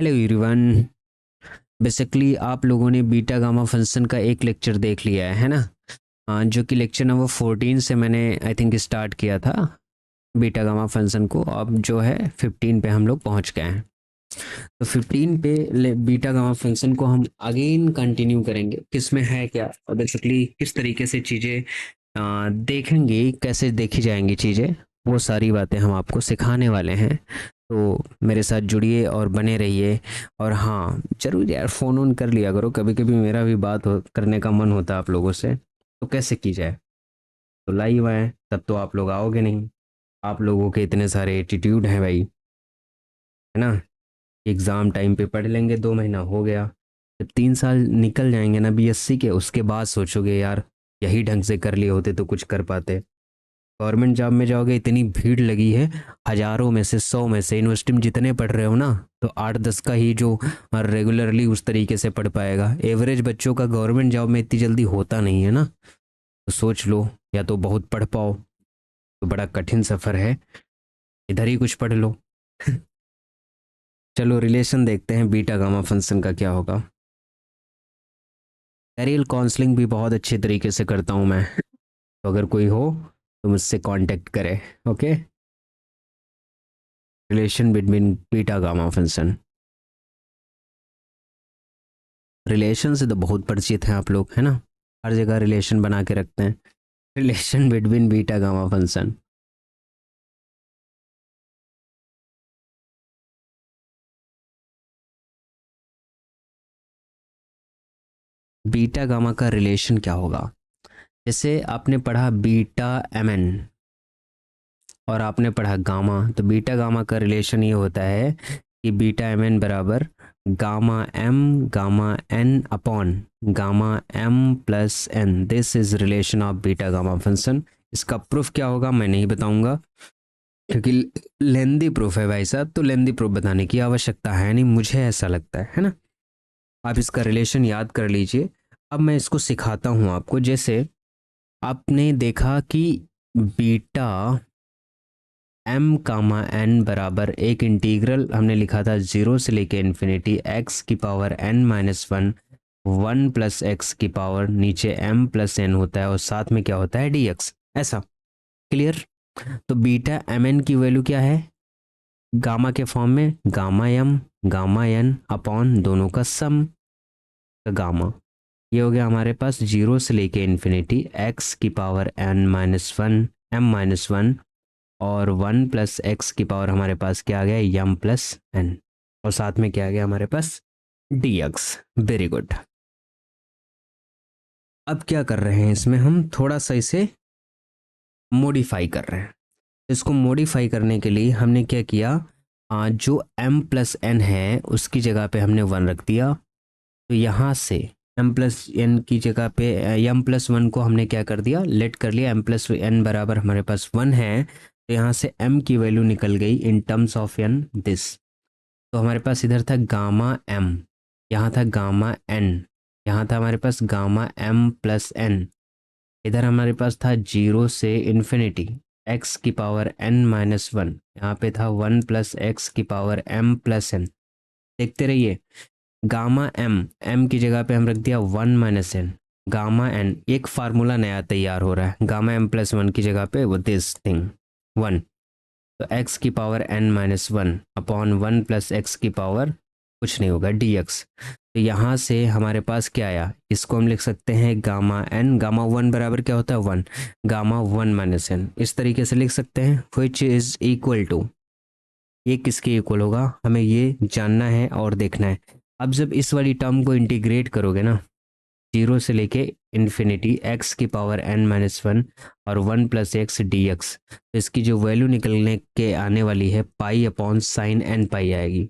Hello everyone. Basically आप लोगों ने बीटा गामा फंक्शन का एक लेक्चर देख लिया है ना। जो कि लेक्चर नंबर 14 से मैंने आई थिंक स्टार्ट किया था बीटा गामा फंक्शन को। अब जो है 15 पे हम लोग पहुंच गए हैं। तो 15 पे बीटा गामा फंक्शन को हम अगेन कंटिन्यू करेंगे, किस में है क्या और बेसिकली किस तरीके से चीज़ें देखेंगे, कैसे देखी जाएंगी चीज़ें, वो सारी बातें हम आपको सिखाने वाले हैं। तो मेरे साथ जुड़िए और बने रहिए। और हाँ, जरूर यार फ़ोन ऑन कर लिया करो, कभी कभी मेरा भी करने का मन होता है आप लोगों से। तो कैसे की जाए, तो लाइव आए तब तो आप लोग आओगे नहीं। आप लोगों के इतने सारे एटीट्यूड हैं भाई, है ना। एग्ज़ाम टाइम पे पढ़ लेंगे, 2 महीना हो गया। जब 3 साल निकल जाएंगे ना बीएससी के, उसके बाद सोचोगे यार यही ढंग से कर लिए होते तो कुछ कर पाते। गवर्नमेंट जॉब में जाओगे, इतनी भीड़ लगी है, हज़ारों में से 100 में से यूनिवर्सिटी में जितने पढ़ रहे हो ना, तो 8-10 का ही जो रेगुलरली उस तरीके से पढ़ पाएगा। एवरेज बच्चों का गवर्नमेंट जॉब में इतनी जल्दी होता नहीं है ना। तो सोच लो, या तो बहुत पढ़ पाओ, तो बड़ा कठिन सफ़र है, इधर ही कुछ पढ़ लो। चलो रिलेशन देखते हैं बीटा गामा फंक्शन का क्या होगा। कैरियर काउंसलिंग भी बहुत अच्छे तरीके से करता हूँ मैं, तो अगर कोई हो तो मुझसे कांटेक्ट करें। Okay. Relation between beta gamma function, relation से तो बहुत परिचित हैं आप लोग, है ना। हर जगह रिलेशन बना के रखते हैं। Relation between beta gamma function, beta gamma का रिलेशन क्या होगा। जैसे आपने पढ़ा बीटा एम एन और आपने पढ़ा गामा, तो बीटा गामा का रिलेशन ये होता है कि बीटा एम एन बराबर gamma N upon gamma M plus N. This is relation of beta gamma function. इसका प्रूफ क्या होगा मैं नहीं बताऊंगा, क्योंकि लेंदी प्रूफ है भाई साहब, तो लेंदी प्रूफ बताने की आवश्यकता है नहीं, मुझे ऐसा लगता है ना। आप इसका रिलेशन याद कर लीजिए। अब मैं इसको सिखाता हूँ आपको। जैसे आपने देखा कि बीटा एम कामा एन बराबर एक इंटीग्रल हमने लिखा था 0 से लेके इन्फिनिटी एक्स की power N minus one, 1 + x की पावर नीचे m प्लस एन होता है और साथ में क्या होता है dx। ऐसा क्लियर। तो बीटा एम एन की वैल्यू क्या है, गामा के फॉर्म में gamma M gamma N upon दोनों का सम गामा। ये हो गया हमारे पास 0 से लेके इन्फिनिटी एक्स की power N minus one M minus one और 1 + x की पावर हमारे पास क्या आ गया m प्लस एन, और साथ में क्या आ गया हमारे पास dx। Very good. अब क्या कर रहे हैं, इसमें हम थोड़ा सा इसे मॉडिफाई कर रहे हैं। इसको मॉडिफाई करने के लिए हमने क्या किया, जो m प्लस एन है उसकी जगह पे हमने 1 रख दिया। तो यहाँ से m प्लस एन की जगह पे m प्लस वन को हमने क्या कर दिया, लेट कर लिया। m प्लस एन बराबर हमारे पास 1 है, तो यहाँ से m की वैल्यू निकल गई in terms of n this. तो हमारे पास इधर था गामा m, यहाँ था गामा n, यहाँ था हमारे पास गामा m प्लस एन, इधर हमारे पास था 0 से इन्फिनिटी x की पावर n माइनस वन, यहाँ पे था 1 + x की पावर m प्लस एन। देखते रहिए, गामा m की जगह पे हम रख दिया 1 - n, गामा n, एक फार्मूला नया तैयार हो रहा है गामा m प्लस वन की जगह पे वो दिस थिंग 1। तो x की power n minus one upon 1 + x की पावर कुछ नहीं होगा dx। तो यहाँ से हमारे पास क्या आया, इसको हम लिख सकते हैं गामा n, गामा 1 बराबर क्या होता है 1, गामा 1 - n, इस तरीके से लिख सकते हैं। विच इज इक्वल टू, ये किसके इक्वल होगा हमें ये जानना है और देखना है। अब जब इस वाली टर्म को इंटीग्रेट करोगे ना, 0 से लेके इन्फिनिटी x की पावर n माइनस वन और 1 + x dx, तो इसकी जो वैल्यू निकलने के आने वाली है पाई अपॉन साइन एन पाई आएगी।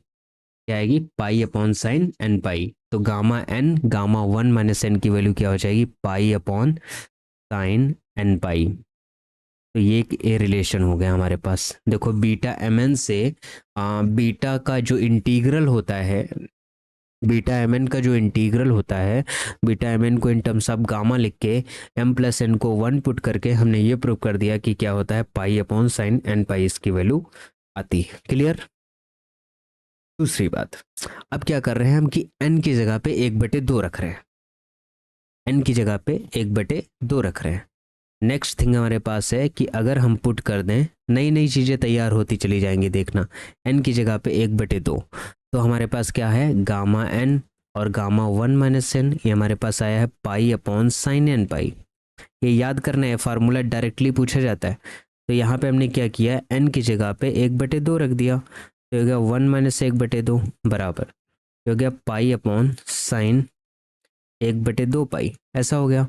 क्या आएगी, पाई अपॉन साइन एन पाई। तो गामा एन, गामा 1 - n की वैल्यू क्या हो जाएगी, पाई अपॉन साइन एन पाई। तो ये एक ए रिलेशन हो गया हमारे पास। देखो बीटा एम एन से बीटा का जो इंटीग्रल होता है, बीटा एम एन का जो इंटीग्रल होता है, बीटा एम एन को इन टर्म्स ऑफ गामा लिख के एम प्लस एन को 1 पुट करके हमने ये प्रूव कर दिया कि क्या होता है पाई अपॉन साइन एन पाई, इसकी वैल्यू आती है। क्लियर। दूसरी बात, अब क्या कर रहे हैं हम कि n की जगह पे 1/2 रख रहे हैं, n की जगह पे 1/2 रख रहे हैं। नेक्स्ट थिंग हमारे पास है कि अगर हम पुट कर दें, नई नई चीज़ें तैयार होती चली जाएंगी, देखना। n की जगह पे 1/2, तो हमारे पास क्या है, गामा n और गामा 1 - n, ये हमारे पास आया है पाई अपॉन साइन n पाई। ये याद करना है, फार्मूला डायरेक्टली पूछा जाता है। तो यहाँ पे हमने क्या किया, n की जगह पे 1/2 रख दिया, तो हो गया 1 - 1/2 बराबर, हो गया पाई अपॉन साइन 1/2 पाई, ऐसा हो गया।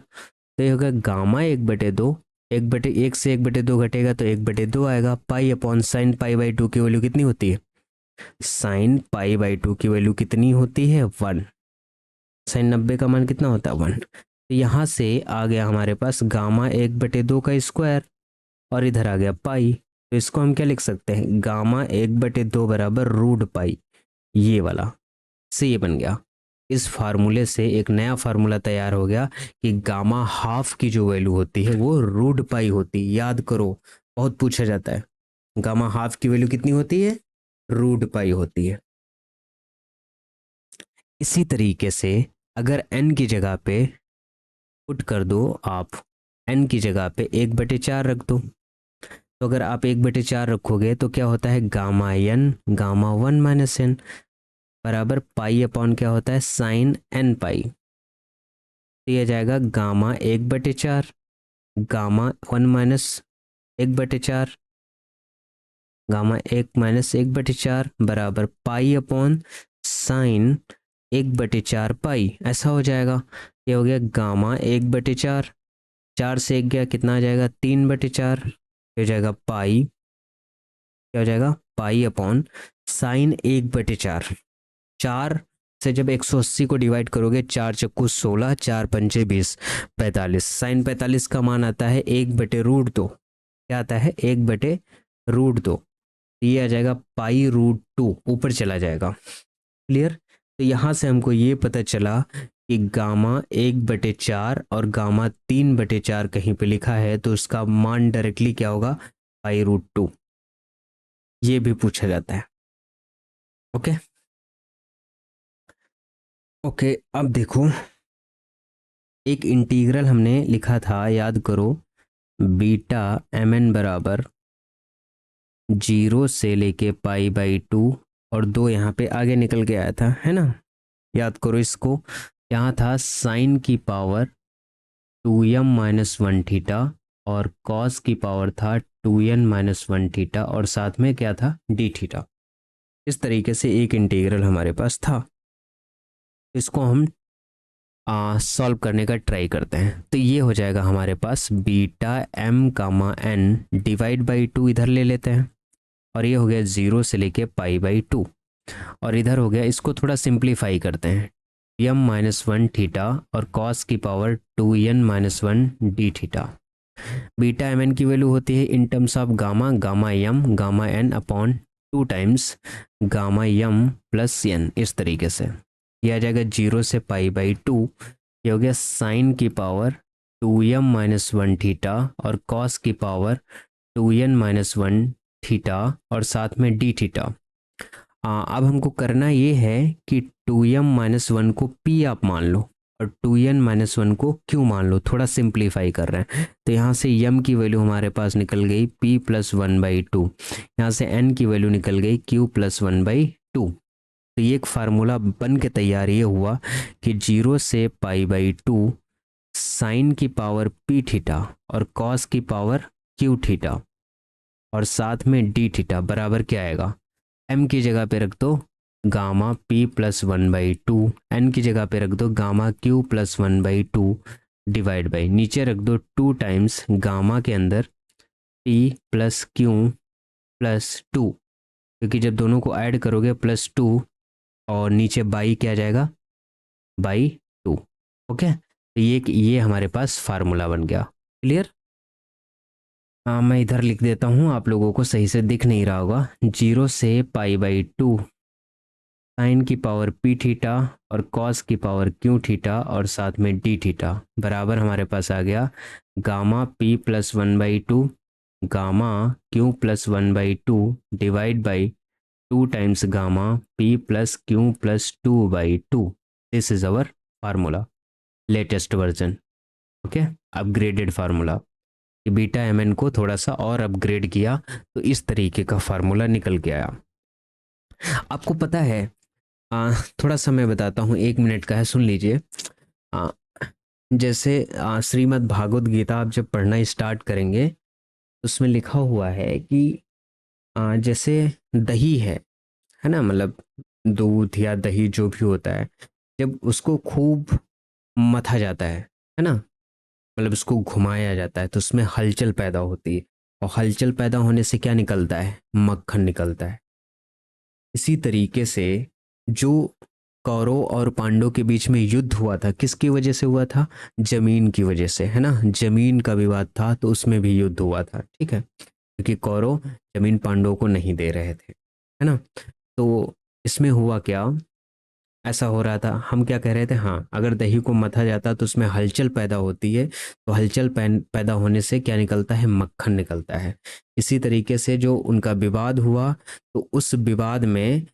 तो ये होगा गामा 1/2, 1 से 1/2 घटेगा तो 1/2 आएगा। पाई अपॉन साइन पाई/2 की वैल्यू कितनी होती है, साइन पाई/2 की वैल्यू कितनी होती है, 1। साइन 90 का मान कितना होता है, 1। तो यहाँ से आ गया हमारे पास गामा 1/2 का स्क्वायर, और इधर आ गया पाई। तो इसको हम क्या लिख सकते हैं, गामा 1/2 बराबर रूट पाई, ये वाला से ये बन गया। इस फार्मूले से एक नया फार्मूला तैयार हो गया कि गामा हाफ की जो वैल्यू होती है वो रूट पाई होती है। याद करो, बहुत पूछा जाता है, गामा हाफ की वैल्यू कितनी होती है, रूट पाई होती है। इसी तरीके से अगर n की जगह पे पुट कर दो आप, n की जगह पे 1/4 रख दो, तो अगर आप 1/4 रखोगे तो क्या होता है, गामा n गामा 1 - n बराबर पाई अपॉन क्या होता है, साइन n पाई। तो ये जाएगा गामा 1/4 गामा 1 - 1/4 गामा 1 - 1/4 बराबर पाई अपॉन साइन 1/4 पाई, ऐसा हो जाएगा। ये हो गया गामा 1/4, 4 से 1 गया, कितना आ जाएगा, 3/4, हो जाएगा पाई, क्या हो जाएगा, पाई अपॉन साइन 1/4। 4 से जब 180 को डिवाइड करोगे, 4 चक्कू 16, 4 पंचे 20, 45, साइन 45 का मान आता है 1/√2। क्या आता है, 1/√2। ये आ जाएगा पाई√2, ऊपर चला जाएगा। क्लियर। तो यहाँ से हमको ये पता चला कि गामा 1/4 और गामा 3/4 कहीं पे लिखा है तो उसका मान डायरेक्टली क्या होगा, पाई√2। ये भी पूछा जाता है। ओके ओके, अब देखो, एक इंटीग्रल हमने लिखा था, याद करो, बीटा mn बराबर 0 से लेके पाई/2, और 2 यहाँ पे आगे निकल के आया था, है ना। याद करो इसको, यहाँ था साइन की पावर 2m - 1 थीटा और कॉस की पावर था 2n - 1 थीटा, और साथ में क्या था, डी थीटा। इस तरीके से एक इंटीग्रल हमारे पास था। इसको हम सॉल्व करने का ट्राई करते हैं। तो ये हो जाएगा हमारे पास बीटा m कामा n डिवाइड/2, इधर ले लेते हैं, और ये हो गया 0 से लेके पाई/2, और इधर हो गया, इसको थोड़ा सिंप्लीफाई करते हैं, m - 1 थीटा और कॉस की power 2n - 1 D theta. Beta mn की वैल्यू होती है in terms of gamma, gamma m gamma n upon 2 times gamma m plus n, इस तरीके से। यह आ जाएगा 0 से पाई/2, ये हो गया साइन की पावर 2m - 1 थीटा और कॉस की पावर 2n - 1 थीटा, और साथ में डी थीटा। अब हमको करना ये है कि 2m - 1 को p आप मान लो और 2n - 1 को q मान लो, थोड़ा सिंप्लीफाई कर रहे हैं। तो यहाँ से m की वैल्यू हमारे पास निकल गई p + 1/2, यहाँ से n की वैल्यू निकल गई q + 1/2। तो ये एक फार्मूला बन के तैयार ये हुआ कि 0 से पाई/2 साइन की पावर p थीटा और कॉस की पावर q थीटा, और साथ में डी थीटा बराबर क्या आएगा, m की जगह पे रख दो गामा p + 1/2, n की जगह पे रख दो गामा q + 1/2, डिवाइड बाई नीचे रख दो 2 टाइम्स गामा के अंदर p + q + 2, क्योंकि जब दोनों को ऐड करोगे +2, और नीचे बाई क्या जाएगा, /2। ओके, तो ये हमारे पास फार्मूला बन गया। क्लियर। मैं इधर लिख देता हूँ, आप लोगों को सही से दिख नहीं रहा होगा। 0 से पाई/2 साइन की पावर p थीटा और कॉस की पावर q थीटा और साथ में d थीटा बराबर हमारे पास आ गया gamma p + 1/2 gamma q + 1/2 divide by 2 times gamma p plus q plus 2/2. This is our formula, latest version. Okay, upgraded formula. Beta M N को थोड़ा सा और अपग्रेड किया तो इस तरीके का फार्मूला निकल के आया। आपको पता है, थोड़ा सा मैं बताता हूँ, 1 मिनट का है, सुन लीजिए। जैसे श्रीमद् भागवत गीता आप जब पढ़ना स्टार्ट करेंगे, उसमें लिखा हुआ है कि जैसे दही है ना, मतलब दूध या दही जो भी होता है, जब उसको खूब मथा जाता है ना, मतलब उसको घुमाया जाता है तो उसमें हलचल पैदा होती है, और हलचल पैदा होने से क्या निकलता है? मक्खन निकलता है। इसी तरीके से जो कौरव और पांडव के बीच में युद्ध हुआ था, किसकी वजह से हुआ था? जमीन की वजह से, है ना। जमीन का विवाद था तो उसमें भी युद्ध हुआ था, ठीक है, क्योंकि कौरव जमीन पांडवों को नहीं दे रहे थे, है ना। तो इसमें हुआ क्या, ऐसा हो रहा था, हम क्या कह रहे थे, हाँ, अगर दही को मथा जाता तो उसमें हलचल पैदा होती है, तो हलचल पैदा होने से क्या निकलता है? मक्खन निकलता है। इसी तरीके से जो उनका विवाद हुआ, तो उस विवाद में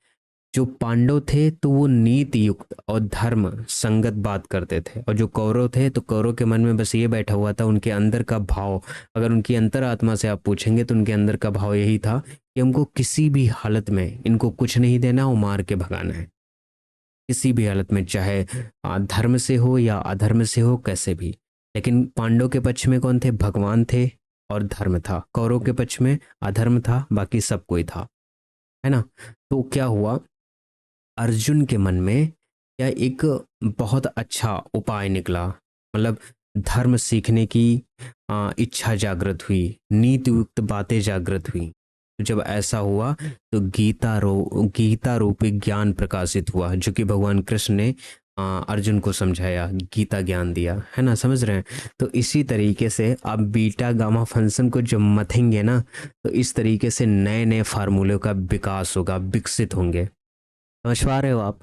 जो पांडव थे तो वो नीति युक्त और धर्म संगत बात करते थे, और जो कौरव थे तो कौरव के मन में बस ये बैठा हुआ था, उनके अंदर का भाव, अगर उनकी अंतरात्मा से आप पूछेंगे तो उनके अंदर का भाव यही था कि हमको किसी भी हालत में इनको कुछ नहीं देना और मार के भगाना है, किसी भी हालत में, चाहे धर्म से हो या अधर्म से हो, कैसे भी। लेकिन पांडव के पक्ष में कौन थे? भगवान थे और धर्म था। कौरव के पक्ष में अधर्म था, बाकी सब कोई था, है ना। तो क्या हुआ, अर्जुन के मन में क्या एक बहुत अच्छा उपाय निकला, मतलब धर्म सीखने की इच्छा जागृत हुई, नीति युक्त बातें जागृत हुई। तो जब ऐसा हुआ तो गीता रूपी ज्ञान प्रकाशित हुआ, जो कि भगवान कृष्ण ने अर्जुन को समझाया, गीता ज्ञान दिया, है ना, समझ रहे हैं। तो इसी तरीके से आप बीटा गामा फंक्शन को जब मथेंगे ना, तो इस तरीके से नए नए फार्मूले का विकास होगा, विकसित होंगे। समझ पा रहे हो आप?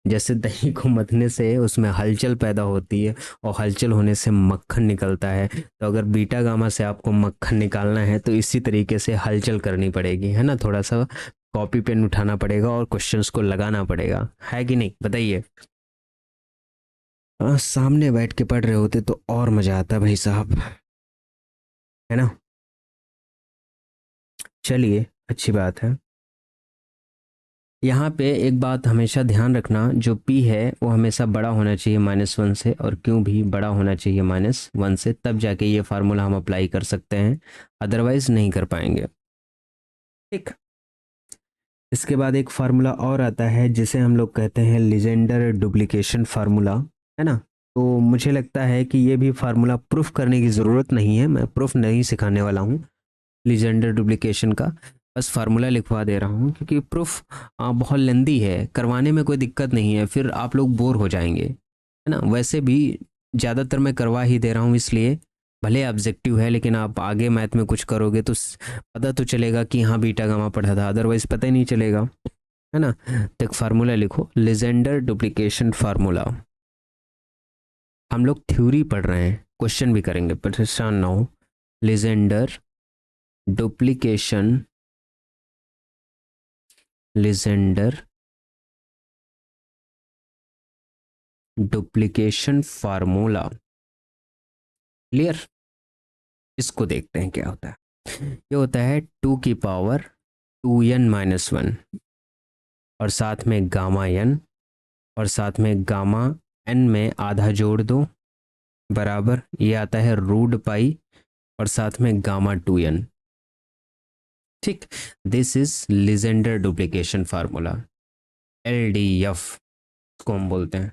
जैसे दही को मथने से उसमें हलचल पैदा होती है, और हलचल होने से मक्खन निकलता है, तो अगर बीटा गामा से आपको मक्खन निकालना है तो इसी तरीके से हलचल करनी पड़ेगी, है ना। थोड़ा सा कॉपी पेन उठाना पड़ेगा और क्वेश्चंस को लगाना पड़ेगा, है कि नहीं, बताइए। सामने बैठ के पढ़ रहे होते तो और मजा आता भाई साहब, है ना। चलिए, अच्छी बात है। यहाँ पे एक बात हमेशा ध्यान रखना, जो P है वो हमेशा बड़ा होना चाहिए -1 से, और Q भी बड़ा होना चाहिए -1 से, तब जाके ये फार्मूला हम अप्लाई कर सकते हैं, अदरवाइज नहीं कर पाएंगे, ठीक। इसके बाद एक फार्मूला और आता है जिसे हम लोग कहते हैं लीजेंडर डुप्लीकेशन फार्मूला, है ना। तो मुझे लगता है कि ये भी फार्मूला प्रूफ करने की ज़रूरत नहीं है, मैं प्रूफ नहीं सिखाने वाला हूँ लीजेंडर डुप्लीकेशन का, बस फार्मूला लिखवा दे रहा हूँ, क्योंकि प्रूफ बहुत लेंदी है, करवाने में कोई दिक्कत नहीं है, फिर आप लोग बोर हो जाएंगे, है ना। वैसे भी ज़्यादातर मैं करवा ही दे रहा हूँ, इसलिए भले ऑब्जेक्टिव है, लेकिन आप आगे मैथ में कुछ करोगे तो पता तो चलेगा कि हाँ बीटा गामा पढ़ा था, अदरवाइज पता ही नहीं चलेगा, है ना। तो एक फार्मूला लिखो, लीजेंडर डुप्लीकेशन फार्मूला। हम लोग थ्योरी पढ़ रहे हैं, क्वेश्चन भी करेंगे, परेशान ना हो। Legender duplication, Legender duplication formula, clear. इसको देखते हैं क्या होता है। ये होता है 2^2n-1, और साथ में गामा n, और साथ में गामा n में आधा जोड़ दो, बराबर ये आता है √π, और साथ में गामा 2n, ठीक। This is Legender duplication formula, LDF को हम बोलते हैं।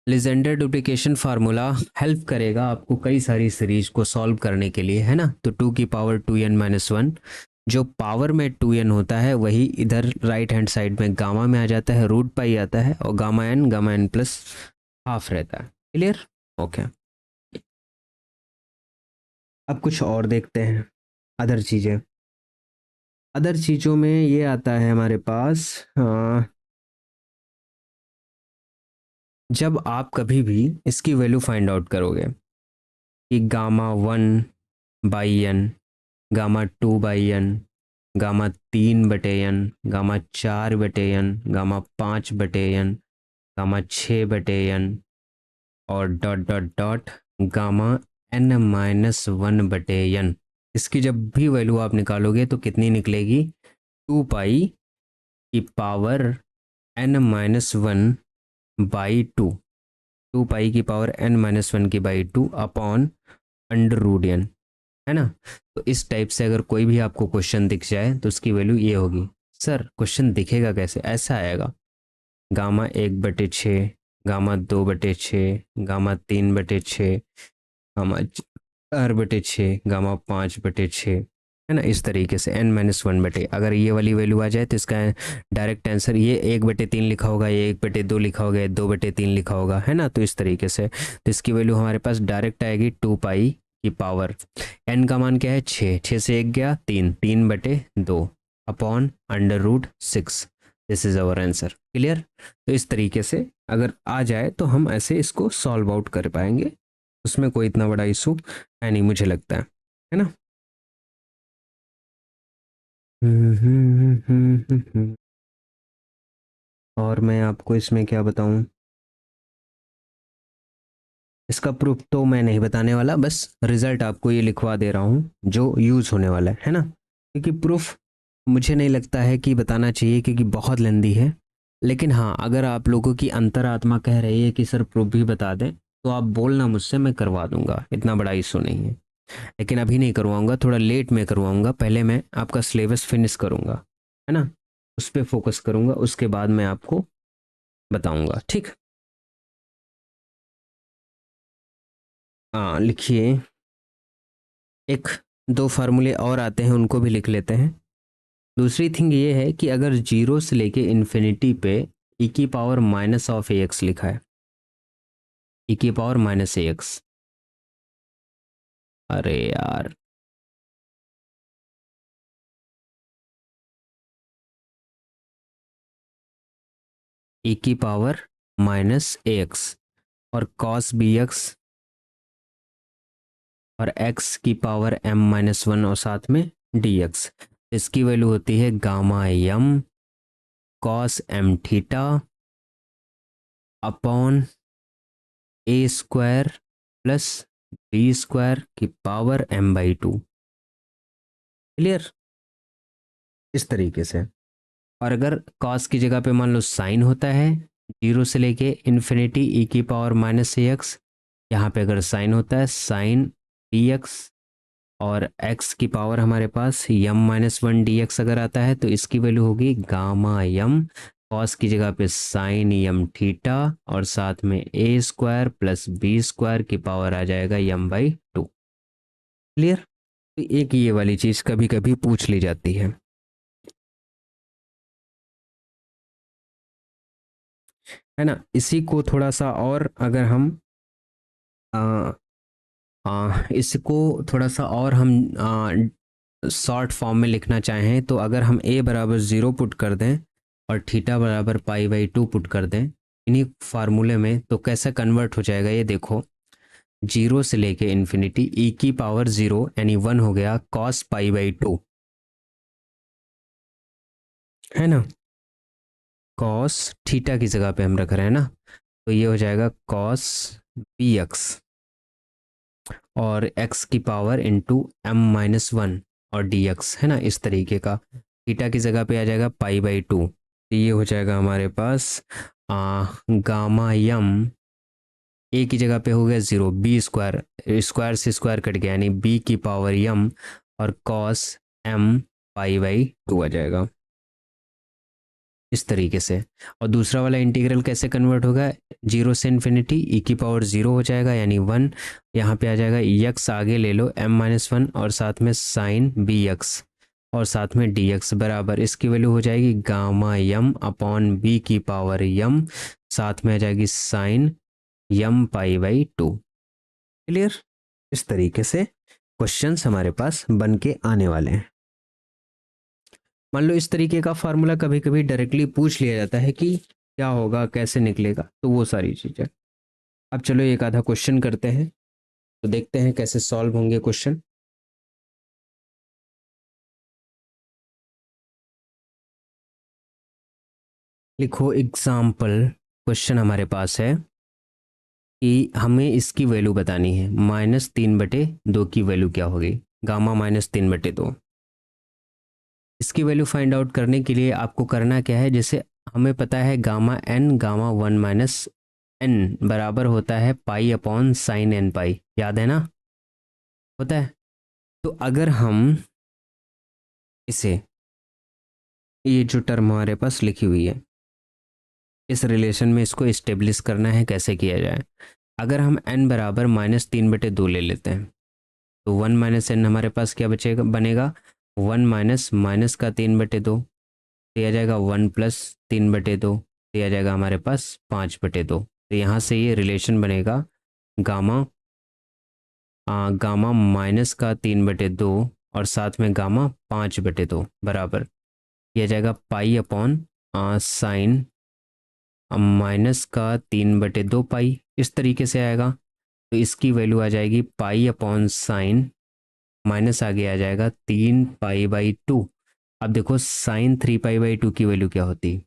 लीजेंडर डुप्लीकेशन फार्मूला हेल्प करेगा आपको कई सारी सीरीज को सॉल्व करने के लिए, है ना। तो 2^2n-1, जो पावर में 2n होता है वही इधर राइट हैंड साइड में गामा में आ जाता है, √π आता है, और गामा n प्लस हाफ रहता है, क्लियर, ओके। अब कुछ और देखते हैं, अदर चीज़ें। अदर चीज़ों में ये आता है हमारे पास, जब आप कभी भी इसकी वैल्यू फाइंड आउट करोगे कि gamma 1/n gamma 2/n, gamma 3/n, gamma 4/n, gamma 5/n, gamma 6/n और dot dot dot gamma n-1/n। इसकी जब भी वैल्यू आप निकालोगे तो कितनी निकलेगी? 2 पाई की पावर n-1/2, 2 पाई की power n-1/2 upon under root n, है ना। तो इस टाइप से अगर कोई भी आपको क्वेश्चन दिख जाए तो उसकी वैल्यू ये होगी। सर क्वेश्चन दिखेगा कैसे? ऐसा आएगा, gamma 1/6, gamma 2/6, gamma 3/6, gamma 4/6, gamma 5/6, है ना। इस तरीके से n-1/, अगर ये वाली वैल्यू आ जाए तो इसका डायरेक्ट आंसर ये 1/3 लिखा होगा, ये 1/2 लिखा होगा, 2/3 लिखा होगा, है ना। तो इस तरीके से तो इसकी वैल्यू हमारे पास डायरेक्ट आएगी 2 पाई की पावर, n का मान क्या है? 6, 6 से 1 गया 3, 3/2 upon under root 6। This is our answer. Clear? तो इस तरीके से अगर आ जाए तो हम ऐसे इसको सॉल्व आउट कर पाएंगे, उसमें कोई इतना बड़ा इशू है नहीं मुझे लगता है ना। और मैं आपको इसमें क्या बताऊं, इसका प्रूफ तो मैं नहीं बताने वाला, बस रिजल्ट आपको ये लिखवा दे रहा हूँ जो यूज़ होने वाला है ना। क्योंकि प्रूफ मुझे नहीं लगता है कि बताना चाहिए क्योंकि बहुत लेंदी है। लेकिन हाँ, अगर आप लोगों की अंतरात्मा कह रही है कि सर प्रूफ भी बता दें तो आप बोलना मुझसे, मैं करवा दूंगा, इतना बड़ा इशू नहीं है। लेकिन अभी नहीं करवाऊंगा, थोड़ा लेट में करवाऊंगा, पहले मैं आपका सिलेबस फिनिश करूंगा, है ना। उस पर फोकस करूंगा, उसके बाद मैं आपको बताऊंगा, ठीक। हाँ लिखिए, एक दो फार्मूले और आते हैं उनको भी लिख लेते हैं। दूसरी थिंग ये है कि अगर जीरो से लेके इन्फिनिटी पे ई की power minus of A x लिखा है, ई की पावर माइनस ए एक्स, अरे यार ई की पावर माइनस ए एक्स और कॉस बी एक्स और x की पावर m-1 और साथ में dx, इसकी वैल्यू होती है gamma m cos m theta upon a square plus b square की पावर m/2। क्लियर? इस तरीके से। और अगर कॉस की जगह पे मान लो साइन होता है, जीरो से लेके इन्फिनिटी ई की पावर माइनस ए एक्स, यहाँ पे अगर साइन होता है साइन डी एक्स, और x की पावर हमारे पास m-1 dx अगर आता है तो इसकी वैल्यू होगी गामा m कॉस की जगह पे साइन m थीटा और साथ में a square plus b square की पावर आ जाएगा m/2। क्लियर? तो एक ये वाली चीज कभी कभी पूछ ली जाती है ना। इसी को थोड़ा सा और अगर हम आ, इसको थोड़ा सा और हम शॉर्ट फॉर्म में लिखना चाहें तो अगर हम a बराबर 0 पुट कर दें और थीटा बराबर π/2 पुट कर दें इन्हीं फार्मूले में, तो कैसा कन्वर्ट हो जाएगा ये देखो। जीरो से लेके इन्फिनिटी ई की पावर 0 यानी 1 हो गया कॉस π/2, है ना। कॉस थीटा की जगह पे हम रख रहे हैं ना, तो ये हो जाएगा कॉस बी एक्स और x की पावर इंटू m-1 और dx, है ना। इस तरीके का थीटा की जगह पे आ जाएगा π/2, तो ये हो जाएगा हमारे पास गामा यम ए की जगह पे हो गया 0, बी स्क्वायर, स्क्वायर से स्क्वायर कट गया यानी बी की पावर यम और कॉस m π/2 आ जाएगा इस तरीके से। और दूसरा वाला इंटीग्रल कैसे कन्वर्ट होगा? जीरो से इन्फिनिटी ई की पावर 0 हो जाएगा यानी 1, यहाँ पे आ जाएगा x आगे ले लो m-1 और साथ में साइन बी एक्स और साथ में dx बराबर इसकी वैल्यू हो जाएगी गामा यम अपॉन बी की पावर यम, साथ में आ जाएगी साइन यम π/2। क्लियर? इस तरीके से क्वेश्चंस हमारे पास बन के आने वाले हैं। मान लो इस तरीके का फार्मूला कभी कभी डायरेक्टली पूछ लिया जाता है कि क्या होगा, कैसे निकलेगा, तो वो सारी चीज़ें। अब चलो एक आधा क्वेश्चन करते हैं तो देखते हैं कैसे सॉल्व होंगे क्वेश्चन। लिखो एग्जाम्पल, क्वेश्चन हमारे पास है कि हमें इसकी वैल्यू बतानी है, -3/2 की वैल्यू क्या होगी, गामा -3/2। इसकी वैल्यू फाइंड आउट करने के लिए आपको करना क्या है, जैसे हमें पता है gamma n gamma 1 minus n बराबर होता है पाई अपॉन साइन n पाई, याद है ना, होता है। तो अगर हम इसे, ये जो टर्म हमारे पास लिखी हुई है, इस रिलेशन में इसको इस्टेब्लिश करना है, कैसे किया जाए। अगर हम n बराबर -3/2 ले लेते हैं तो 1 माइनस एन हमारे पास क्या बचेगा, बनेगा 1 माइनस माइनस का 3/2, तो आ जाएगा 1 प्लस 3/2, तो आ जाएगा हमारे पास 5/2। तो यहाँ से ये रिलेशन बनेगा गामा गामा माइनस का 3/2 और साथ में गामा 5/2 बराबर, यह जाएगा पाई अपॉन साइन माइनस का 3/2 पाई, इस तरीके से आएगा। तो इसकी वैल्यू आ जाएगी पाई अपॉन साइन माइनस आगे आ जाएगा 3 पाई/2। अब देखो साइन 3 पाई/2 की वैल्यू क्या होती,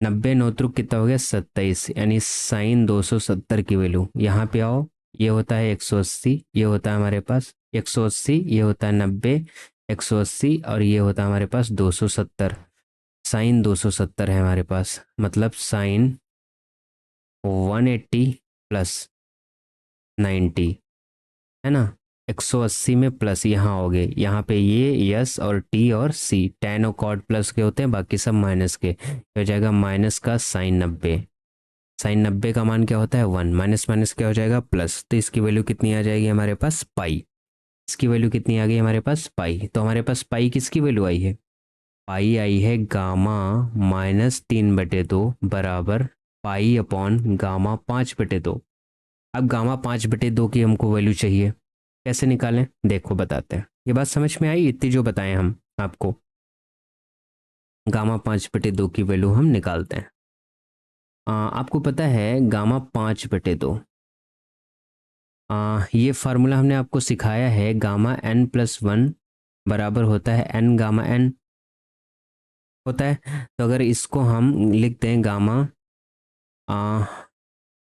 90 नौतरुक कितना हो गया 27, यानी साइन 270 की वैल्यू। यहाँ पे आओ, ये होता है 180, ये होता है हमारे पास 180, ये होता है 90, 180 और ये होता है हमारे पास 270। साइन 270 है हमारे पास, मतलब साइन 180 प्लस 90 है ना, 180 में प्लस यहाँ हो गए, यहाँ पे ये यस और टी और सी, टेन और कॉट प्लस के होते हैं, बाकी सब माइनस के, तो हो जाएगा माइनस का साइन 90। साइन 90 का मान क्या होता है 1, माइनस माइनस क्या हो जाएगा प्लस, तो इसकी वैल्यू कितनी आ जाएगी हमारे पास पाई। इसकी वैल्यू कितनी आ गई हमारे पास पाई, तो हमारे पास पाई किसकी वैल्यू आई है, पाई आई है गामा -3/2 बराबर पाई अपॉन गामा 5/2। अब गामा 5/2 की हमको वैल्यू चाहिए, कैसे निकालें देखो बताते हैं। ये बात समझ में आई, इतनी जो बताएं हम आपको, गामा 5/2 की वैल्यू हम निकालते हैं। आपको पता है गामा 5/2, ये फार्मूला हमने आपको सिखाया है, गामा n+1 बराबर होता है n गामा n होता है। तो अगर इसको हम लिखते हैं गामा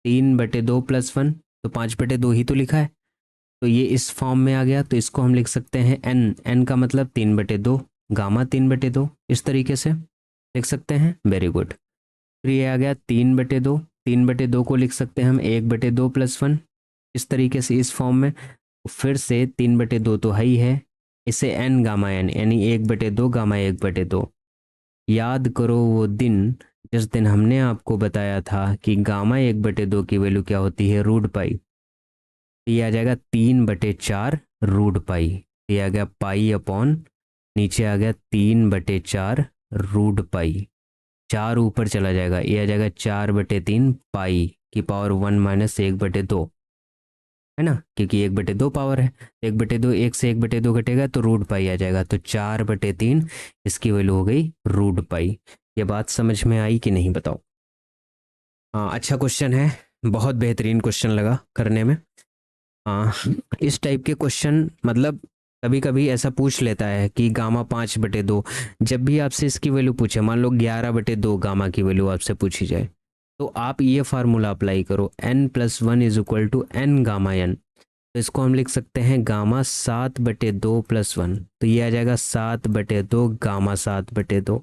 3/2 + 1, तो 5/2 ही तो लिखा है, तो ये इस फॉर्म में आ गया। तो इसको हम लिख सकते हैं n का मतलब 3/2, गामा 3/2, इस तरीके से लिख सकते हैं। Very good. फिर ये आ गया 3/2, 3/2 को लिख सकते हैं हम 1/2 + 1, इस तरीके से इस फॉर्म में। फिर से 3/2 तो है ही है, इसे n गामा n यानी 1/2 गामा 1/2। याद करो वो दिन जिस दिन हमने आपको बताया था कि गामा 1/2 की वैल्यू क्या होती है, √पाई। ये आ जाएगा 3/4 √पाई, ये आ गया पाई अपॉन, नीचे आ गया 3/4 √पाई, 4 ऊपर चला जाएगा, ये आ जाएगा 4/3 पाई की पावर 1 माइनस 1/2, है ना, क्योंकि 1/2 पावर है, 1/2 1 से 1/2 घटेगा तो √पाई आ जाएगा, तो 4/3 इसकी वैल्यू हो गई √पाई। ये बात समझ में आई कि नहीं बताओ। हाँ अच्छा क्वेश्चन है, बहुत बेहतरीन क्वेश्चन लगा करने में। हाँ, इस टाइप के क्वेश्चन मतलब कभी कभी ऐसा पूछ लेता है कि गामा 5/2, जब भी आपसे इसकी वैल्यू पूछे, मान लो 11/2 गामा की वैल्यू आपसे पूछी जाए, तो आप ये फार्मूला अप्लाई करो, n+1 = n गामा n। तो इसको हम लिख सकते हैं गामा 7/2 + 1, तो ये आ जाएगा 7/2 गामा 7/2,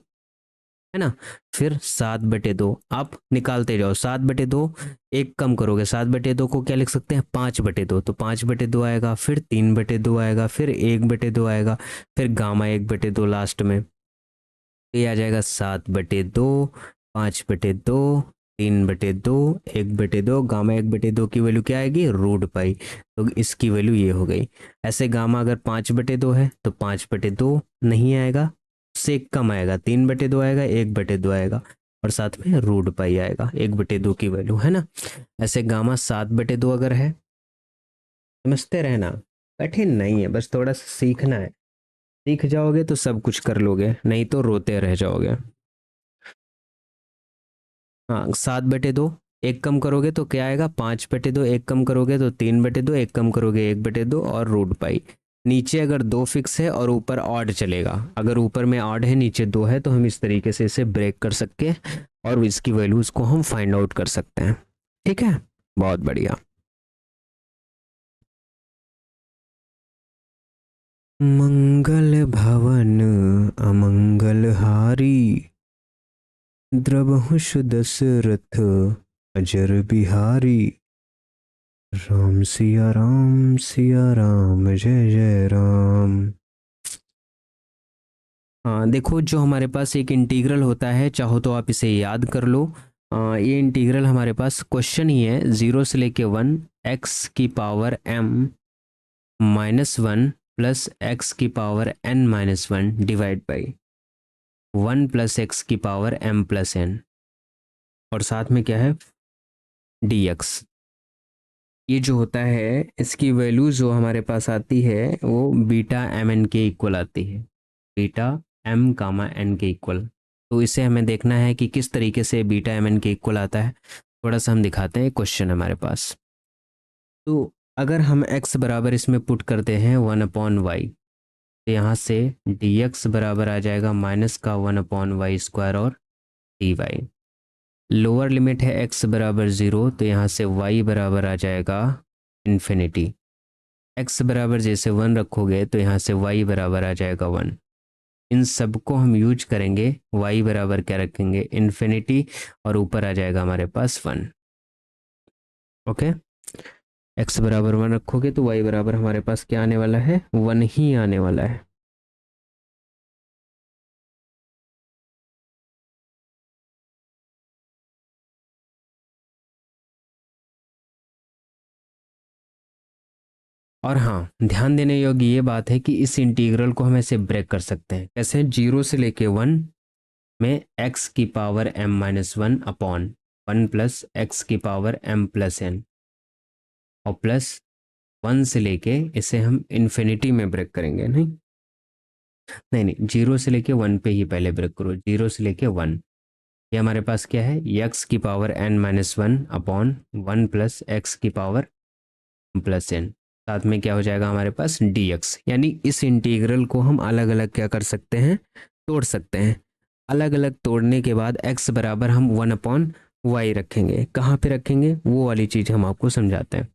है ना। फिर 7/2 आप निकालते जाओ, 7/2 एक कम करोगे, 7/2 को क्या लिख सकते हैं 5/2, तो 5/2 आएगा, फिर 3/2 आएगा, फिर 1/2 आएगा, फिर गामा 1/2 लास्ट में। तो ये आ जाएगा 7/2, 5/2, 3/2, 1/2, गामा 1/2 की वैल्यू क्या आएगी √पाई, तो इसकी वैल्यू ये हो गई। ऐसे गामा अगर 5/2 है तो 5/2 नहीं आएगा, उससे कम आएगा, 3/2 आएगा, 1/2 आएगा और साथ में √पाई आएगा, 1/2 की वैल्यू, है ना। ऐसे गामा 7/2 अगर है, समझते रहना, कठिन नहीं है, बस थोड़ा सा सीखना है, सीख जाओगे तो सब कुछ कर लोगे, नहीं तो रोते रह जाओगे। हाँ 7/2 एक कम करोगे तो क्या आएगा 5/2, एक कम करोगे तो 3/2, एक कम करोगे 1/2 और √पाई। नीचे अगर 2 फिक्स है और ऊपर ऑड चलेगा, अगर ऊपर में ऑड है नीचे 2 है तो हम इस तरीके से इसे ब्रेक कर सकते हैं और इसकी वैल्यूज को हम फाइंड आउट कर सकते हैं। ठीक है, बहुत बढ़िया। मंगल भवन अमंगल हारी, द्रवहु दशरथ अजर बिहारी, राम सिया राम जय जय राम। हाँ देखो, जो हमारे पास एक इंटीग्रल होता है, चाहो तो आप इसे याद कर लो। ये इंटीग्रल हमारे पास क्वेश्चन ही है, 0 से लेके 1 एक्स की power m minus 1 plus x की power n minus 1 divide by 1 plus x की पावर m प्लस n, और साथ में क्या है dx। ये जो होता है इसकी वैल्यू जो हमारे पास आती है वो बीटा एम एन के इक्वल आती है, बीटा एम कामा एन के इक्वल। तो इसे हमें देखना है कि किस तरीके से बीटा एम एन के इक्वल आता है। थोड़ा सा हम दिखाते हैं, क्वेश्चन हमारे पास। तो अगर हम x बराबर इसमें पुट करते हैं 1/y, तो यहाँ से dx बराबर आ जाएगा माइनस का 1/y स्क्वायर और dy। लोअर लिमिट है x बराबर 0, तो यहाँ से y बराबर आ जाएगा इन्फिनिटी। x बराबर जैसे 1 रखोगे तो यहाँ से y बराबर आ जाएगा 1। इन सब को हम यूज करेंगे, y बराबर क्या रखेंगे इन्फिनिटी, और ऊपर आ जाएगा हमारे पास 1। ओके, x बराबर 1 रखोगे तो y बराबर हमारे पास क्या आने वाला है, 1 ही आने वाला है। और हाँ, ध्यान देने योग्य ये बात है कि इस इंटीग्रल को हम ऐसे ब्रेक कर सकते हैं, कैसे, 0 से लेके 1 में x की power m minus 1 upon 1 plus x की पावर m प्लस n, और प्लस 1 से लेके इसे हम इन्फिनिटी में ब्रेक करेंगे। नहीं नहीं नहीं, 0 से लेके 1 पे ही पहले ब्रेक करो, 0 से लेके 1। ये हमारे पास क्या है, x की power n minus 1 upon 1 plus x की पावर प्लस n, साथ में क्या हो जाएगा हमारे पास dx। यानी इस इंटीग्रल को हम अलग अलग क्या कर सकते हैं, तोड़ सकते हैं। अलग अलग तोड़ने के बाद x बराबर हम 1/y रखेंगे। कहाँ पे रखेंगे वो वाली चीज़ हम आपको समझाते हैं।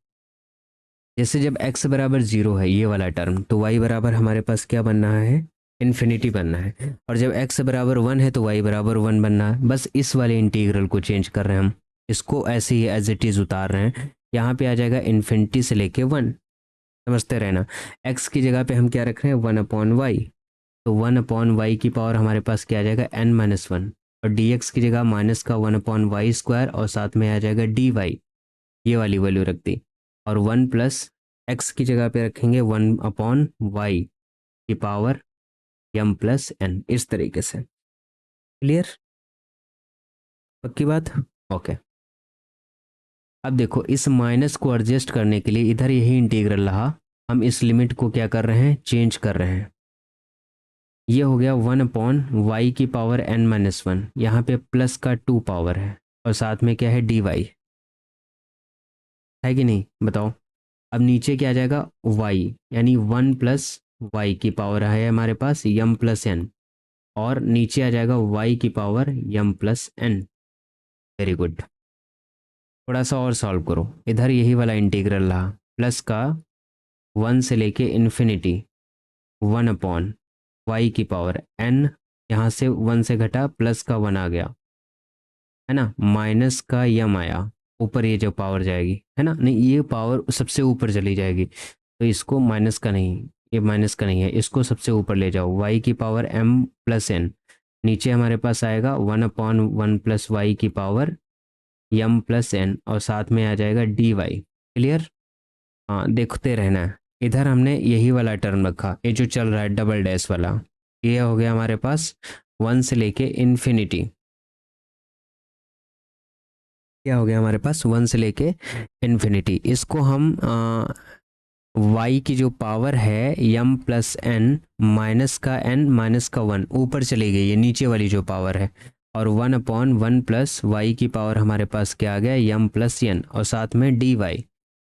जैसे जब x बराबर 0 है ये वाला टर्म, तो y बराबर हमारे पास क्या बनना है, इन्फिनिटी बनना है। और जब x बराबर 1 है तो y बराबर 1 बनना है। बस इस वाले इंटीग्रल को चेंज कर रहे हैं हम, इसको ऐसे ही एज इट इज़ उतार रहे हैं। यहाँ पे आ जाएगा इन्फिनिटी से लेके 1, समझते रहना। x की जगह पे हम क्या रख रहे हैं, 1/y, तो 1/y की पावर हमारे पास क्या आ जाएगा n माइनस 1, और dx की जगह माइनस का 1/y स्क्वायर, और साथ में आ जाएगा dy, ये वाली वैल्यू रख दी। और 1 प्लस एक्स की जगह पे रखेंगे 1/y की पावर m प्लस n, इस तरीके से। क्लियर, पक्की बात, ओके। अब देखो, इस माइनस को एडजस्ट करने के लिए इधर यही इंटीग्रल रहा, हम इस लिमिट को क्या कर रहे हैं, चेंज कर रहे हैं। ये हो गया 1/y की पावर n माइनस 1, यहाँ पे प्लस का 2 पावर है, और साथ में क्या है dy, है कि नहीं बताओ। अब नीचे क्या आ जाएगा y, यानी 1 प्लस वाई की पावर है हमारे पास m प्लस n, और नीचे आ जाएगा y की power m plus n। Very good, थोड़ा सा और सॉल्व करो। इधर यही वाला इंटीग्रल रहा, प्लस का 1 से लेके इन्फिनिटी 1/y की पावर n, यहाँ से 1 से घटा प्लस का 1 आ गया, है ना, माइनस का m आया, ऊपर ये जो पावर जाएगी, है ना, नहीं ये पावर सबसे ऊपर चली जाएगी, तो इसको माइनस का नहीं, ये माइनस का नहीं है, इसको सबसे ऊपर ले जाओ, y की पावर m प्लस n, नीचे हमारे पास आएगा 1/1 प्लस वाई की पावर m प्लस n, और साथ में आ जाएगा dy। क्लियर, हाँ देखते रहना है। इधर हमने यही वाला टर्म रखा, ये जो चल रहा है डबल डैश वाला, ये हो गया हमारे पास 1 से लेके इन्फिनिटी, क्या हो गया हमारे पास 1 से लेके इन्फिनिटी। इसको हम y की जो पावर है m प्लस n, माइनस का n माइनस का 1 ऊपर चली गई, ये नीचे वाली जो पावर है, और 1/1 प्लस वाई की पावर हमारे पास क्या आ गया m प्लस n, और साथ में dy।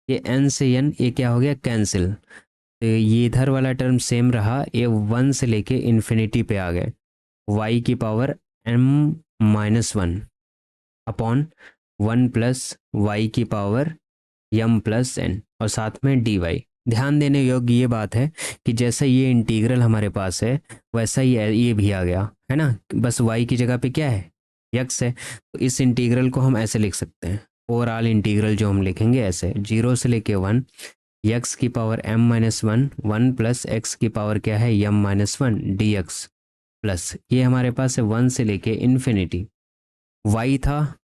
ये n से n ये क्या हो गया कैंसिल, तो ये इधर वाला टर्म सेम रहा, ये 1 से लेके इन्फिनिटी पे आ गए, y की power m-1 upon 1 plus y की पावर m+n और साथ में dy। ध्यान देने योग्य ये बात है कि जैसा ये इंटीग्रल हमारे पास है वैसा ही ये भी आ गया है ना, बस y की जगह पे क्या है, x है। तो इस इंटीग्रल को हम ऐसे लिख सकते हैं, ओवरऑल इंटीग्रल जो हम लिखेंगे ऐसे 0 से लेके 1 x की पावर m-1 1 प्लस x की पावर क्या है m-1 dx प्लस ये हमारे पास है 1 से लेके इन्फिनिटी, y था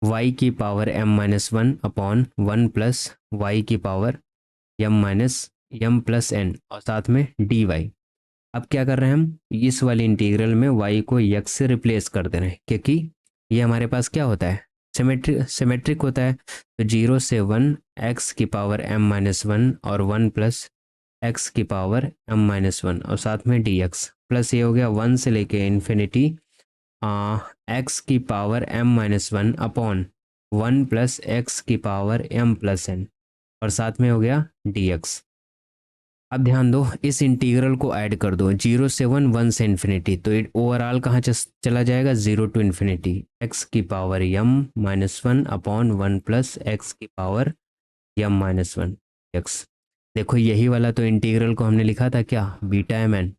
y की power m-1 upon 1 plus y की पावर m+n और साथ में dy। अब क्या कर रहे हैं हम, इस वाले इंटीग्रल में y को x से रिप्लेस कर दे रहे हैं, क्योंकि ये हमारे पास क्या होता है, सिमेट्रिक होता है। तो 0 से 1 x की पावर m-1 और 1 प्लस x की पावर m-1 और साथ में dx प्लस ये हो गया 1 से लेके इन्फिनिटी x की power m-1 upon 1 plus x की पावर m+n और साथ में हो गया dx। अब ध्यान दो, इस इंटीग्रल को ऐड कर दो 0 से 1 1 से इन्फिनिटी, तो ओवरऑल कहाँ चला जाएगा 0 टू इन्फिनिटी x की power m-1 upon 1 plus x की पावर m-1 x। देखो यही वाला तो इंटीग्रल को हमने लिखा था क्या, बीटा mn,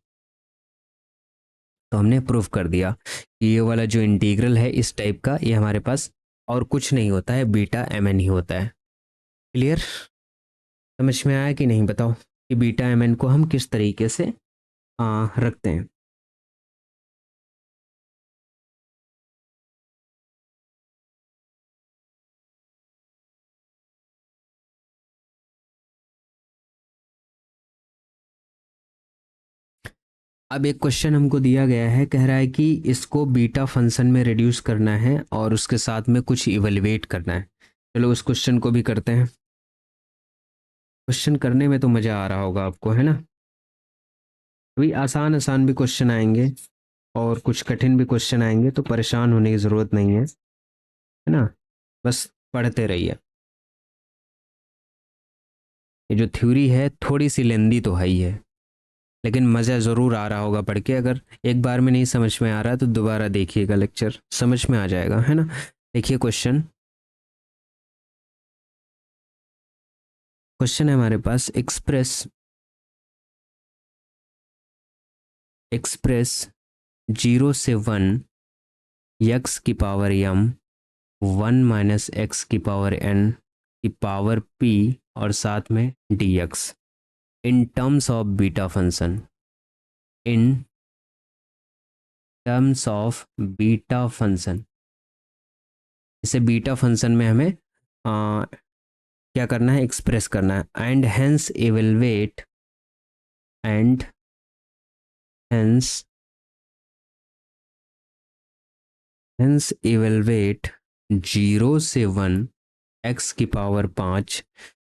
तो हमने प्रूफ कर दिया कि ये वाला जो इंटीग्रल है इस टाइप का ये हमारे पास और कुछ नहीं होता है, बीटा mn ही होता है। क्लियर, समझ में आया कि नहीं बताओ कि बीटा mn को हम किस तरीके से रखते हैं। अब एक क्वेश्चन हमको दिया गया है, कह रहा है कि इसको बीटा फंक्शन में रिड्यूस करना है और उसके साथ में कुछ इवेलुएट करना है। चलो उस क्वेश्चन को भी करते हैं। क्वेश्चन करने में तो मज़ा आ रहा होगा आपको, है ना। अभी आसान आसान भी क्वेश्चन आएंगे और कुछ कठिन भी क्वेश्चन आएंगे, तो परेशान होने की ज़रूरत नहीं है ना, बस पढ़ते रहिए। ये जो थ्योरी है थोड़ी सी लेंदी तो है ही है, लेकिन मज़ा ज़रूर आ रहा होगा पढ़ के। अगर एक बार में नहीं समझ में आ रहा तो दोबारा देखिएगा लेक्चर, समझ में आ जाएगा, है ना। देखिए क्वेश्चन है हमारे पास, एक्सप्रेस 0 से 1 x की पावर m 1 माइनस एक्स की पावर n की पावर p और साथ में dx in terms of beta function, in terms of beta function. इसे बीटा फंक्शन में हमें क्या करना है, एक्सप्रेस करना है। And hence evaluate, and hence evaluate 0 से 1 x की पावर 5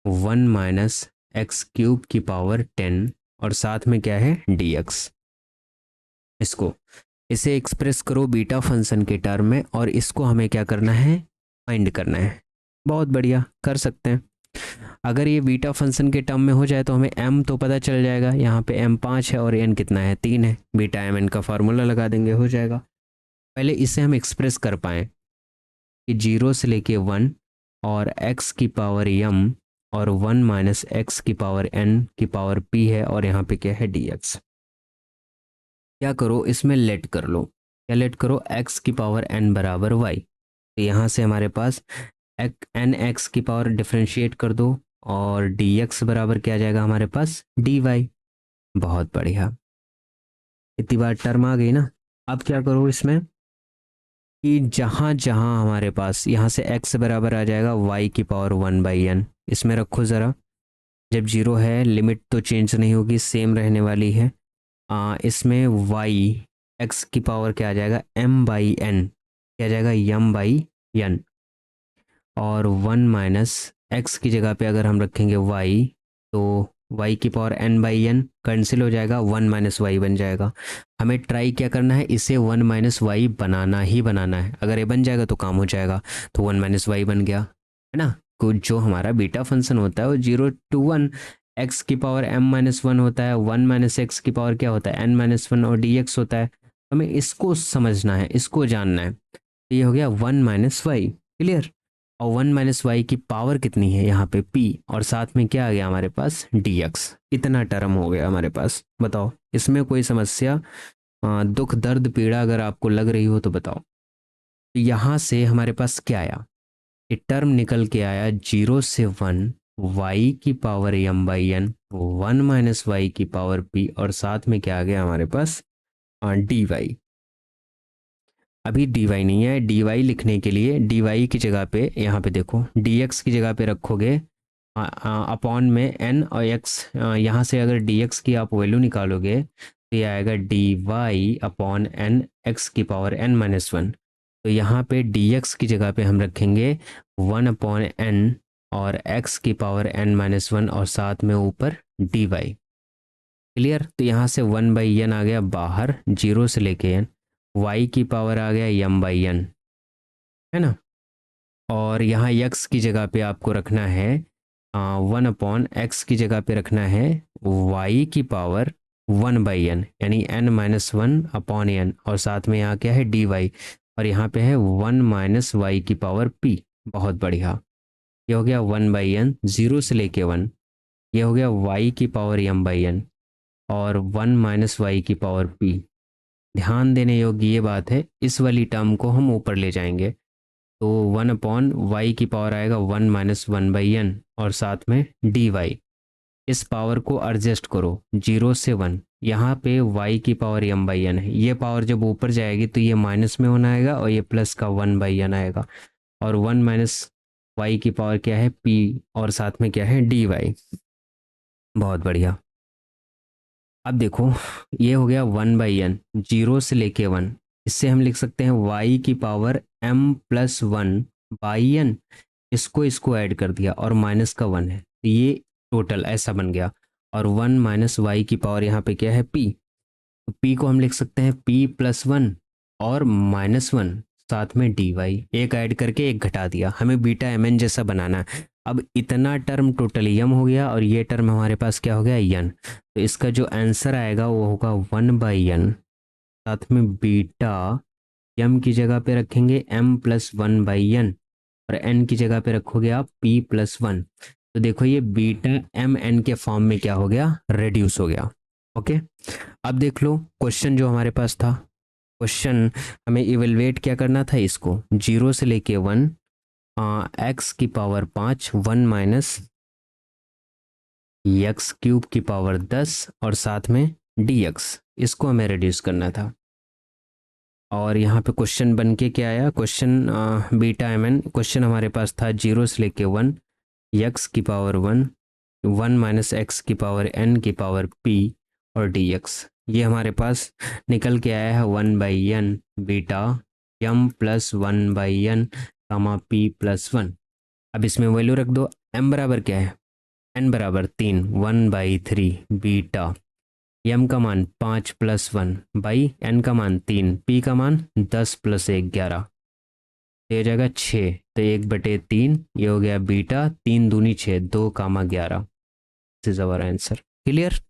1 माइनस एक्स क्यूब की पावर 10 और साथ में क्या है dx। इसे एक्सप्रेस करो बीटा फंक्शन के टर्म में और इसको हमें क्या करना है, फाइंड करना है। बहुत बढ़िया, कर सकते हैं। अगर ये बीटा फंक्शन के टर्म में हो जाए तो हमें m तो पता चल जाएगा, यहाँ पे m 5 है और n कितना है 3 है, बीटा mn का फार्मूला लगा देंगे, हो जाएगा। पहले इसे हम एक्सप्रेस कर पाएँ कि 0 से लेके 1 और x की पावर m और 1 माइनस एक्स की पावर n की पावर p है और यहाँ पे क्या है dx। क्या करो, इसमें लेट कर लो, क्या लेट करो, x की पावर n बराबर y। तो यहाँ से हमारे पास एन एक्स की पावर डिफ्रेंशिएट कर दो और dx बराबर क्या आ जाएगा हमारे पास dy। बहुत बढ़िया, इतनी बार टर्म आ गई ना। अब क्या करो इसमें कि जहाँ जहाँ हमारे पास यहाँ से x बराबर आ जाएगा y की पावर 1/n, इसमें रखो ज़रा। जब जीरो है लिमिट तो चेंज नहीं होगी, सेम रहने वाली है। इसमें y x की पावर क्या आ जाएगा m/n, क्या आ जाएगा m/n और 1 माइनस एक्स की जगह पे अगर हम रखेंगे y तो y की पावर n/n कैंसिल हो जाएगा, 1 माइनस वाई बन जाएगा। हमें ट्राई क्या करना है, इसे 1 माइनस वाई बनाना ही बनाना है। अगर ये बन जाएगा तो काम हो जाएगा, तो 1 माइनस वाई बन गया, है ना। कुछ जो हमारा बीटा फंक्शन होता है वो 0 to 1 एक्स की पावर m माइनस वन होता है, 1 माइनस एक्स की पावर क्या होता है n माइनस वन, और dx होता है। हमें इसको समझना है, इसको जानना है। तो ये हो गया 1 माइनस वाई, क्लियर। और 1 माइनस वाई की पावर कितनी है यहाँ पे p, और साथ में क्या आ गया हमारे पास dx। इतना टर्म हो गया हमारे पास। बताओ इसमें कोई समस्या, दुख दर्द पीड़ा अगर आपको लग रही हो तो बताओ। तो यहाँ से हमारे पास क्या आया, ये टर्म निकल के आया 0 से 1 y की power m by N, 1 minus y की पावर p, और साथ में क्या आ गया हमारे पास dy। अभी dy नहीं है, dy लिखने के लिए dy की जगह पे यहाँ पे देखो dx की जगह पे रखोगे अपॉन में n और x, यहाँ से अगर dx की आप वैल्यू निकालोगे तो ये आएगा dy अपॉन n x की पावर n माइनस वन। तो यहाँ पे dx की जगह पे हम रखेंगे 1 अपॉन n और x की पावर n माइनस वन, और साथ में ऊपर dy। क्लियर। तो यहाँ से 1 बाई एन आ गया बाहर, 0 से लेके n, y की पावर आ गया m बाई एन, है ना। और यहाँ x की जगह पे आपको रखना है 1 अपॉन एक्स की जगह पे रखना है y की पावर 1 बाई एन, यानी n minus one upon N, और साथ में यहाँ क्या है dy, और यहाँ पे है 1 माइनस वाई की पावर p। बहुत बढ़िया। ये हो गया 1 बाई एन, 0 से लेके 1। ये हो गया y की पावर m बाई एन, और 1 माइनस वाई की पावर p। ध्यान देने योग्य ये बात है, इस वाली टर्म को हम ऊपर ले जाएंगे तो 1 अपॉन वाई की पावर आएगा 1 माइनस वन बाई एन, और साथ में डी वाई। इस पावर को एडजस्ट करो 0 से 1, यहाँ पे y की पावर m बाई एन है, ये पावर जब ऊपर जाएगी तो ये माइनस में होना आएगा और ये प्लस का 1 बाई एन आएगा, और 1 माइनस वाई की पावर क्या है p, और साथ में क्या है डी वाई। बहुत बढ़िया। अब देखो ये हो गया 1 बाई एन, 0 से लेके 1। इससे हम लिख सकते हैं y की power m plus one by N, इसको ऐड कर दिया और माइनस का 1 है, तो ये टोटल ऐसा बन गया। और 1 माइनस वाई की पावर यहाँ पे क्या है p, तो p को हम लिख सकते हैं p प्लस वन और माइनस वन, साथ में डी वाई। एक ऐड करके एक घटा दिया, हमें बीटा एम एन जैसा बनाना है। अब इतना टर्म टोटल यम हो गया, और ये टर्म हमारे पास क्या हो गया यन। तो इसका जो आंसर आएगा वो होगा 1 बाई एन, साथ में बीटा यम की जगह पे रखेंगे m plus one by N, और n की जगह पे रखोगे आप p प्लस वन। तो देखो ये बीटा एम एन के फॉर्म में क्या हो गया, रेड्यूस हो गया। ओके। अब देख लो क्वेश्चन जो हमारे पास था, क्वेश्चन हमें इवेलुएट क्या करना था, इसको 0 से लेके 1, एक्स की पावर 5, 1 माइनस एक्स क्यूब की पावर 10, और साथ में dx, इसको हमें रिड्यूस करना था। और यहाँ पे क्वेश्चन बन के क्या आया, question beta M N, question हमारे पास था 0 से लेके 1, एक्स की पावर 1, 1 माइनस एक्स की पावर n की पावर p, और dx। ये हमारे पास निकल के आया है 1 by N beta m plus one by N comma p plus one. अब इसमें वैल्यू रख दो, m बराबर क्या है, n बराबर 3, 1 बाई 3 बीटा m का मान 5 प्लस वन बाई n का मान 3, p का मान 10 प्लस 1 11, ये हो जाएगा 6, तो 1/3, ये हो गया बीटा 3 दूनी 6, 2 comma 11। This is our answer. Clear.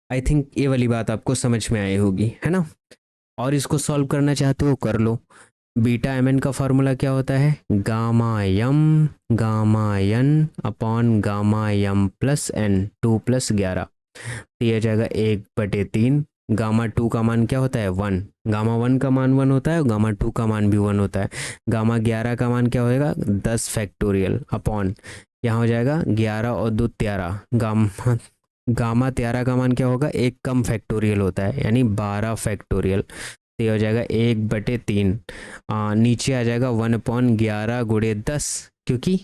I think ये वाली बात आपको समझ में आई होगी, है ना। और इसको सॉल्व करना चाहते हो कर लो। बीटा एम एन का फॉर्मूला क्या होता है, gamma N upon gamma M plus N 2 plus 11। तो ये जाएगा 1/3, गामा टू का मान क्या होता है 1, गामा वन का मान 1 होता है, और गामा टू का मान भी 1 होता है। गामा 11 का मान क्या होएगा 10 फैक्टोरियल अपॉन, यहाँ हो जाएगा 11 और 2 13, गामा 13 का मान क्या होगा, एक कम फैक्टोरियल होता है यानी 12 फैक्टोरियल। तो ये हो जाएगा 1/3, नीचे आ जाएगा 1/11 गुड़े 10, क्योंकि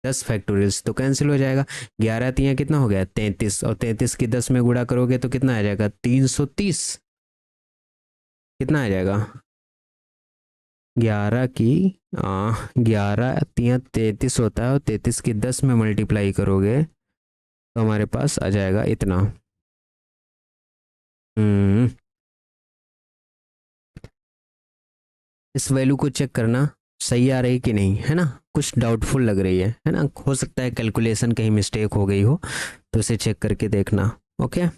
10 फैक्टोरियल्स तो कैंसिल हो जाएगा। 11 तियाँ कितना हो गया 33, और 33 की 10 में गुणा करोगे तो कितना आ जाएगा 330। कितना आ जाएगा 11 की 11 तियाँ 33 होता है, और 33 की 10 में मल्टीप्लाई करोगे तो हमारे पास आ जाएगा इतना। इस वैल्यू को चेक करना सही आ रही कि नहीं, है ना। कुछ डाउटफुल लग रही है ना, हो सकता है कैलकुलेशन कहीं मिस्टेक हो गई हो, तो इसे चेक करके देखना। ओके,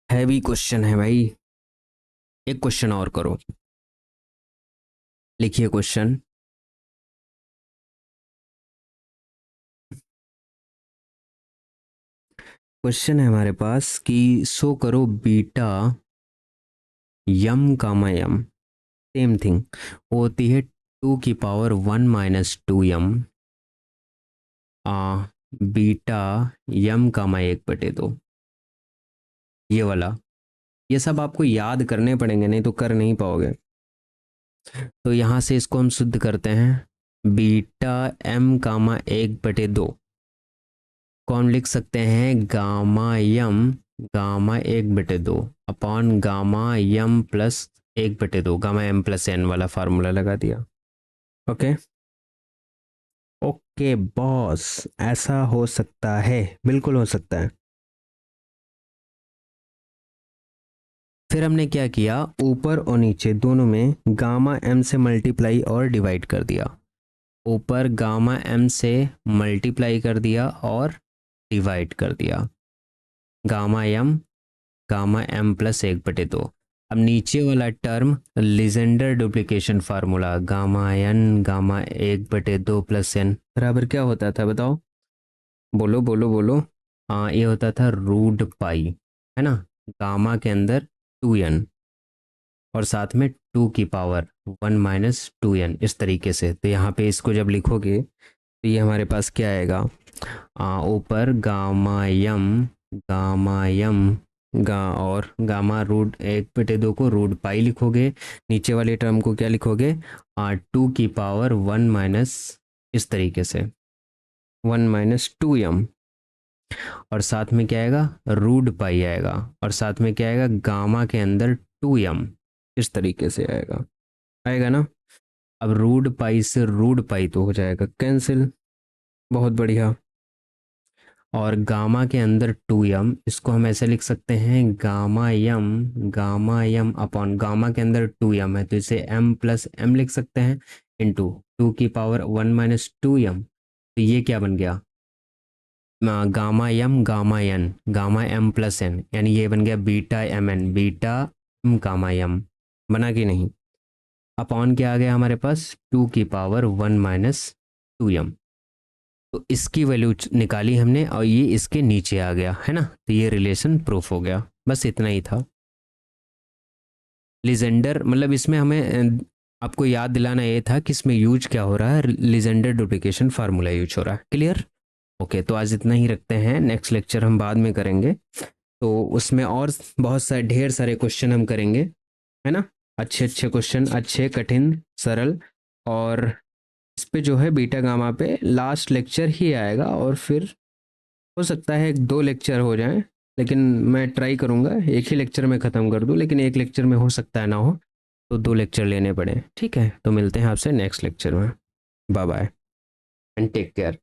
हैवी क्वेश्चन है भाई। एक क्वेश्चन और करो, लिखिए क्वेश्चन। क्वेश्चन है हमारे पास कि शो करो बीटा यम कामा यम, सेम थिंग होती है 2 की पावर 1 - 2 यम बीटा यम कामा 1/2। ये वाला, ये सब आपको याद करने पड़ेंगे, नहीं तो कर नहीं पाओगे। तो यहाँ से इसको हम शुद्ध करते हैं, बीटा एम कामा 1/2 को हम लिख सकते हैं gamma 1/2 upon gamma m plus 1/2, gamma M plus n वाला फार्मूला लगा दिया। ओके ओके बॉस, ऐसा हो सकता है, बिल्कुल हो सकता है। फिर हमने क्या किया, ऊपर और नीचे दोनों में गामा एम से मल्टीप्लाई और डिवाइड कर दिया। ऊपर गामा एम से मल्टीप्लाई कर दिया और डिवाइड कर दिया, गामा एम प्लस 1/2। अब नीचे वाला term Legendre duplication formula, gamma 1/2 plus n बराबर क्या होता था बताओ, बोलो बोलो बोलो। हाँ, ये होता था रूट पाई, है ना, गामा के अंदर 2n और साथ में 2 की पावर 1 - 2n, इस तरीके से। तो यहाँ पे इसको जब लिखोगे तो ये हमारे पास क्या आएगा, ऊपर गामा यम और गामा रूट 1/2 को रूट पाई लिखोगे, नीचे वाले टर्म को क्या लिखोगे, 2 की पावर 1 माइनस, इस तरीके से 1 - 2m, और साथ में क्या आएगा, रूट पाई आएगा, और साथ में क्या आएगा, गामा के अंदर 2m, इस तरीके से आएगा, आएगा ना। अब रूट पाई से रूट पाई तो हो जाएगा कैंसिल, बहुत बढ़िया। और गामा के अंदर 2m, इसको हम ऐसे लिख सकते हैं, गामा यम अपॉन गामा के अंदर 2m है तो इसे m प्लस एम लिख सकते हैं, इंटू 2 की पावर 1 - 2m। तो ये क्या बन गया, गामा एम प्लस एन, यानी ये बन गया beta M N, beta M gamma M, बना कि नहीं। अपॉन क्या आ गया हमारे पास, 2 की पावर 1 - 2m। तो इसकी वैल्यू निकाली हमने और ये इसके नीचे आ गया, है ना, तो ये रिलेशन प्रूफ हो गया, बस इतना ही था। लिजेंडर मतलब इसमें हमें आपको याद दिलाना ये था कि इसमें यूज क्या हो रहा है, लिजेंडर डुप्लीकेशन फार्मूला यूज हो रहा है। Clear, okay. तो आज इतना ही रखते हैं, नेक्स्ट लेक्चर हम बाद में करेंगे, तो उसमें और बहुत सारे ढेर सारे क्वेश्चन हम करेंगे, है ना, अच्छे अच्छे क्वेश्चन, अच्छे कठिन सरल। और इस पे जो है बीटा गामा पे लास्ट लेक्चर ही आएगा, और फिर हो सकता है 2 लेक्चर हो जाएं, लेकिन मैं ट्राई करूंगा एक ही लेक्चर में ख़त्म कर दूं, लेकिन एक लेक्चर में हो सकता है ना हो, तो 2 लेक्चर लेने पड़े। ठीक है, तो मिलते हैं आपसे नेक्स्ट लेक्चर में। Bye bye and take care.